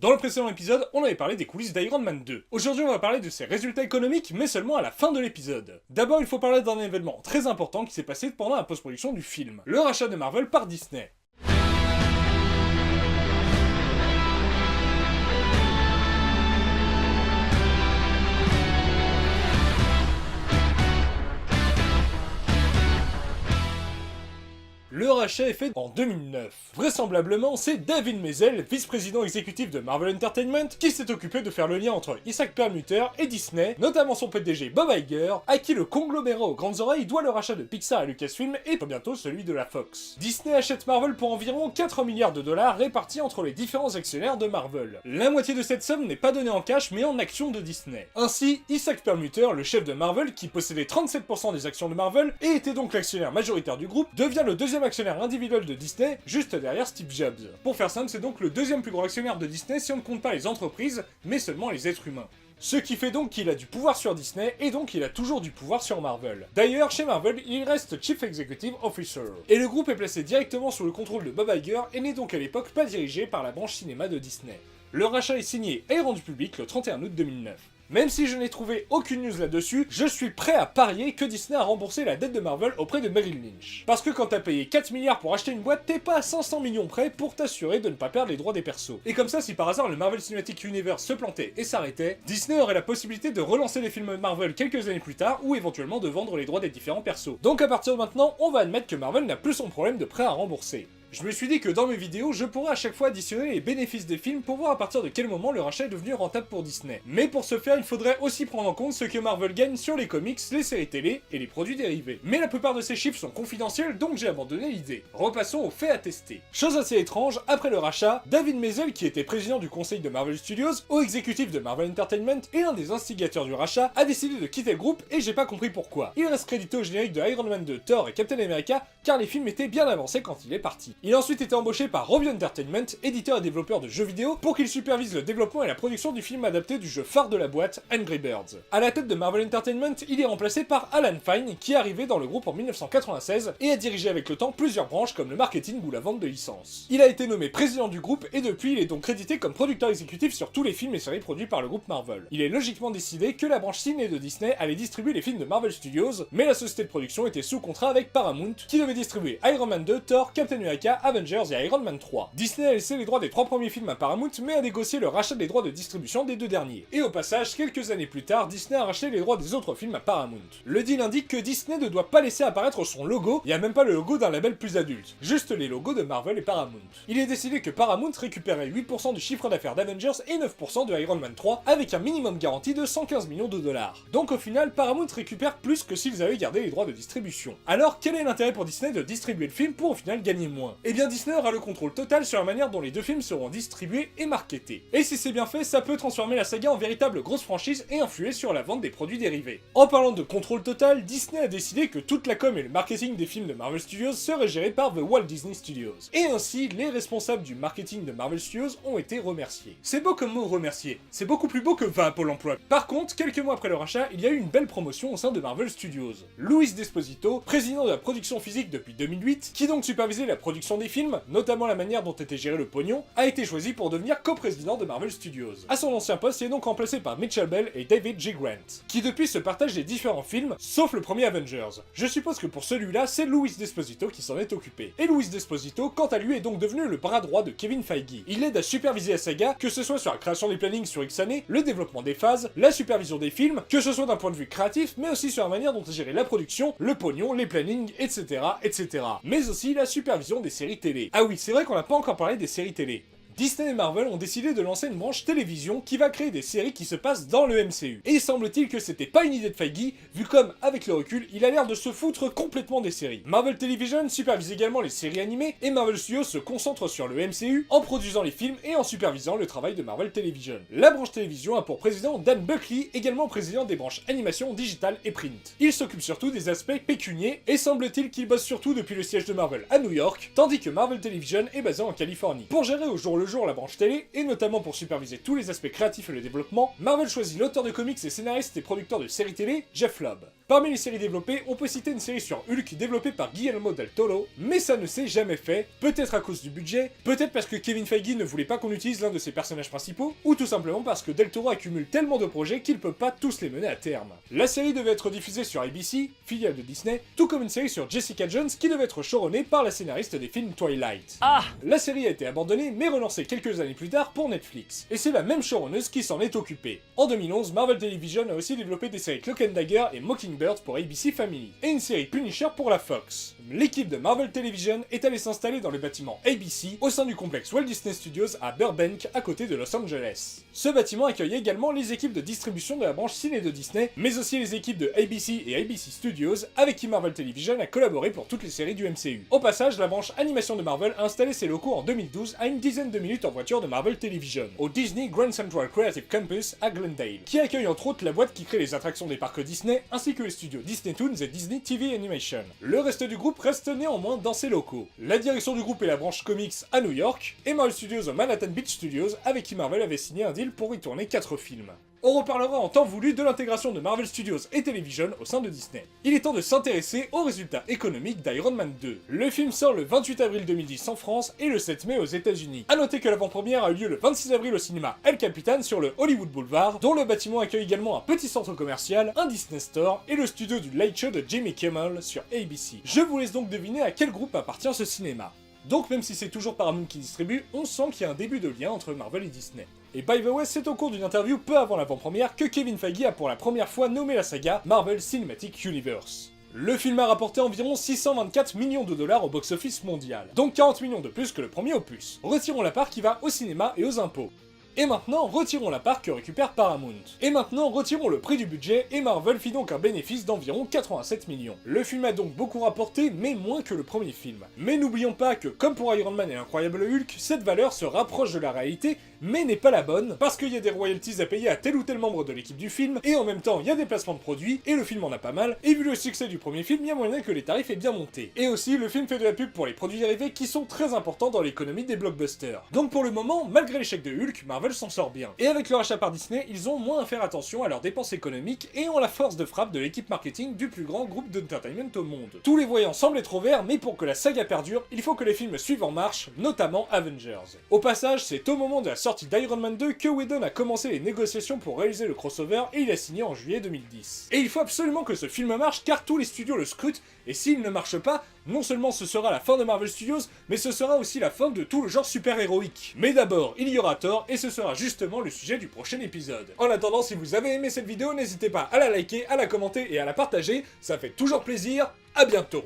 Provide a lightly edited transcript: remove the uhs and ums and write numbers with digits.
Dans le précédent épisode, on avait parlé des coulisses d'Iron Man 2. Aujourd'hui, on va parler de ses résultats économiques, mais seulement à la fin de l'épisode. D'abord, il faut parler d'un événement très important qui s'est passé pendant la post-production du film. Le rachat de Marvel par Disney. Le rachat est fait en 2009. Vraisemblablement, c'est David Maisel, vice-président exécutif de Marvel Entertainment, qui s'est occupé de faire le lien entre Isaac Perlmutter et Disney, notamment son PDG Bob Iger, à qui le conglomérat aux grandes oreilles doit le rachat de Pixar et Lucasfilm et bientôt celui de la Fox. Disney achète Marvel pour environ 4 milliards de dollars répartis entre les différents actionnaires de Marvel. La moitié de cette somme n'est pas donnée en cash mais en actions de Disney. Ainsi, Isaac Perlmutter, le chef de Marvel, qui possédait 37% des actions de Marvel et était donc l'actionnaire majoritaire du groupe, devient le deuxième actionnaire individuel de Disney, juste derrière Steve Jobs. Pour faire simple, c'est donc le deuxième plus gros actionnaire de Disney si on ne compte pas les entreprises, mais seulement les êtres humains. Ce qui fait donc qu'il a du pouvoir sur Disney, et donc il a toujours du pouvoir sur Marvel. D'ailleurs, chez Marvel, il reste Chief Executive Officer. Et le groupe est placé directement sous le contrôle de Bob Iger, et n'est donc à l'époque pas dirigé par la branche cinéma de Disney. Le rachat est signé et rendu public le 31 août 2009. Même si je n'ai trouvé aucune news là-dessus, je suis prêt à parier que Disney a remboursé la dette de Marvel auprès de Merrill Lynch. Parce que quand t'as payé 4 milliards pour acheter une boîte, t'es pas à 500 millions près pour t'assurer de ne pas perdre les droits des persos. Et comme ça, si par hasard le Marvel Cinematic Universe se plantait et s'arrêtait, Disney aurait la possibilité de relancer les films Marvel quelques années plus tard ou éventuellement de vendre les droits des différents persos. Donc à partir de maintenant, on va admettre que Marvel n'a plus son problème de prêt à rembourser. Je me suis dit que dans mes vidéos, je pourrais à chaque fois additionner les bénéfices des films pour voir à partir de quel moment le rachat est devenu rentable pour Disney. Mais pour ce faire, il faudrait aussi prendre en compte ce que Marvel gagne sur les comics, les séries télé et les produits dérivés. Mais la plupart de ces chiffres sont confidentiels, donc j'ai abandonné l'idée. Repassons aux faits à tester. Chose assez étrange, après le rachat, David Maisel, qui était président du conseil de Marvel Studios, haut exécutif de Marvel Entertainment et l'un des instigateurs du rachat, a décidé de quitter le groupe et j'ai pas compris pourquoi. Il reste crédité au générique de Iron Man 2, Thor et Captain America, car les films étaient bien avancés quand il est parti. Il a ensuite été embauché par Rovio Entertainment, éditeur et développeur de jeux vidéo, pour qu'il supervise le développement et la production du film adapté du jeu phare de la boîte, Angry Birds. À la tête de Marvel Entertainment, il est remplacé par Alan Fine, qui est arrivé dans le groupe en 1996 et a dirigé avec le temps plusieurs branches comme le marketing ou la vente de licences. Il a été nommé président du groupe et depuis il est donc crédité comme producteur exécutif sur tous les films et séries produits par le groupe Marvel. Il est logiquement décidé que la branche ciné de Disney allait distribuer les films de Marvel Studios, mais la société de production était sous contrat avec Paramount, qui devait distribuer Iron Man 2, Thor, Captain America, Avengers et Iron Man 3. Disney a laissé les droits des 3 premiers films à Paramount, mais a négocié le rachat des droits de distribution des 2 derniers. Et au passage, quelques années plus tard, Disney a racheté les droits des autres films à Paramount. Le deal indique que Disney ne doit pas laisser apparaître son logo, il n'y a même pas le logo d'un label plus adulte, juste les logos de Marvel et Paramount. Il est décidé que Paramount récupérait 8% du chiffre d'affaires d'Avengers et 9% de Iron Man 3, avec un minimum garanti de 115 millions de dollars. Donc au final, Paramount récupère plus que s'ils avaient gardé les droits de distribution. Alors quel est l'intérêt pour Disney de distribuer le film pour au final gagner moins? Eh bien Disney aura le contrôle total sur la manière dont les 2 films seront distribués et marketés. Et si c'est bien fait, ça peut transformer la saga en véritable grosse franchise et influer sur la vente des produits dérivés. En parlant de contrôle total, Disney a décidé que toute la com et le marketing des films de Marvel Studios seraient gérés par The Walt Disney Studios. Et ainsi, les responsables du marketing de Marvel Studios ont été remerciés. C'est beau comme mot remercier, c'est beaucoup plus beau que va à Pôle emploi. Par contre, quelques mois après le rachat, il y a eu une belle promotion au sein de Marvel Studios. Luis Desposito, président de la production physique depuis 2008, qui donc supervisait la production des films, notamment la manière dont était géré le pognon, a été choisi pour devenir coprésident de Marvel Studios. À son ancien poste, il est donc remplacé par Mitchell Bell et David J. Grant, qui depuis se partagent les différents films, sauf le premier Avengers. Je suppose que pour celui-là, c'est Luis Desposito qui s'en est occupé. Et Luis Desposito, quant à lui, est donc devenu le bras droit de Kevin Feige. Il aide à superviser la saga, que ce soit sur la création des plannings sur X années, le développement des phases, la supervision des films, que ce soit d'un point de vue créatif, mais aussi sur la manière dont est gérée la production, le pognon, les plannings, etc., etc. Mais aussi la supervision des séries télé. Ah oui, c'est vrai qu'on n'a pas encore parlé des séries télé. Disney et Marvel ont décidé de lancer une branche télévision qui va créer des séries qui se passent dans le MCU. Et il semble-t-il que c'était pas une idée de Feige, vu comme, avec le recul, il a l'air de se foutre complètement des séries. Marvel Television supervise également les séries animées, et Marvel Studios se concentre sur le MCU en produisant les films et en supervisant le travail de Marvel Television. La branche télévision a pour président Dan Buckley, également président des branches animation, digital et print. Il s'occupe surtout des aspects pécuniers, et semble-t-il qu'il bosse surtout depuis le siège de Marvel à New York, tandis que Marvel Television est basé en Californie. Pour gérer au jour le jour la branche télé, et notamment pour superviser tous les aspects créatifs et le développement, Marvel choisit l'auteur de comics et scénariste et producteur de séries télé, Jeff Lobb. Parmi les séries développées, on peut citer une série sur Hulk développée par Guillermo del Toro, mais ça ne s'est jamais fait, peut-être à cause du budget, peut-être parce que Kevin Feige ne voulait pas qu'on utilise l'un de ses personnages principaux, ou tout simplement parce que del Toro accumule tellement de projets qu'il peut pas tous les mener à terme. La série devait être diffusée sur ABC, filiale de Disney, tout comme une série sur Jessica Jones qui devait être showrunnée par la scénariste des films Twilight. La série a été abandonnée mais relancée quelques années plus tard pour Netflix, et c'est la même showrunneuse qui s'en est occupée. En 2011, Marvel Television a aussi développé des séries Cloak and Dagger et Mockingbird pour ABC Family, et une série Punisher pour la Fox. L'équipe de Marvel Television est allée s'installer dans le bâtiment ABC au sein du complexe Walt Disney Studios à Burbank, à côté de Los Angeles. Ce bâtiment accueille également les équipes de distribution de la branche ciné de Disney, mais aussi les équipes de ABC et ABC Studios, avec qui Marvel Television a collaboré pour toutes les séries du MCU. Au passage, la branche animation de Marvel a installé ses locaux en 2012 à une dizaine de minutes en voiture de Marvel Television, au Disney Grand Central Creative Campus à Glendale, qui accueille entre autres la boîte qui crée les attractions des parcs Disney, ainsi que les studios Disney Toons et Disney TV Animation. Le reste du groupe reste néanmoins dans ses locaux. La direction du groupe est la branche comics à New York, et Marvel Studios au Manhattan Beach Studios, avec qui Marvel avait signé un deal pour y tourner 4 films. On reparlera en temps voulu de l'intégration de Marvel Studios et Television au sein de Disney. Il est temps de s'intéresser aux résultats économiques d'Iron Man 2. Le film sort le 28 avril 2010 en France et le 7 mai aux États-Unis. A noter que l'avant-première a eu lieu le 26 avril au cinéma El Capitan sur le Hollywood Boulevard, dont le bâtiment accueille également un petit centre commercial, un Disney Store et le studio du Late Show de Jimmy Kimmel sur ABC. Je vous laisse donc deviner à quel groupe appartient ce cinéma. Donc même si c'est toujours Paramount qui distribue, on sent qu'il y a un début de lien entre Marvel et Disney. Et by the way, c'est au cours d'une interview peu avant l'avant-première que Kevin Feige a pour la première fois nommé la saga Marvel Cinematic Universe. Le film a rapporté environ 624 millions de dollars au box-office mondial, donc 40 millions de plus que le premier opus. Retirons la part qui va au cinéma et aux impôts. Et maintenant, retirons la part que récupère Paramount. Et maintenant, retirons le prix du budget, et Marvel fit donc un bénéfice d'environ 87 millions. Le film a donc beaucoup rapporté, mais moins que le premier film. Mais n'oublions pas que, comme pour Iron Man et l'Incroyable Hulk, cette valeur se rapproche de la réalité, mais n'est pas la bonne, parce qu'il y a des royalties à payer à tel ou tel membre de l'équipe du film, et en même temps, il y a des placements de produits, et le film en a pas mal, et vu le succès du premier film, il y a moyen que les tarifs aient bien monté. Et aussi, le film fait de la pub pour les produits dérivés qui sont très importants dans l'économie des blockbusters. Donc pour le moment, malgré l'échec de Hulk, Marvel s'en sort bien. Et avec le rachat par Disney, ils ont moins à faire attention à leurs dépenses économiques et ont la force de frappe de l'équipe marketing du plus grand groupe d'entertainment au monde. Tous les voyants semblent être au vert, mais pour que la saga perdure, il faut que les films suivent en marche, notamment Avengers. Au passage, c'est au moment de la sortie d'Iron Man 2 que Whedon a commencé les négociations pour réaliser le crossover et il a signé en juillet 2010. Et il faut absolument que ce film marche car tous les studios le scrutent, et s'il ne marche pas, non seulement ce sera la fin de Marvel Studios, mais ce sera aussi la fin de tout le genre super-héroïque. Mais d'abord, il y aura Thor, et ce sera justement le sujet du prochain épisode. En attendant, si vous avez aimé cette vidéo, n'hésitez pas à la liker, à la commenter et à la partager, ça fait toujours plaisir, à bientôt.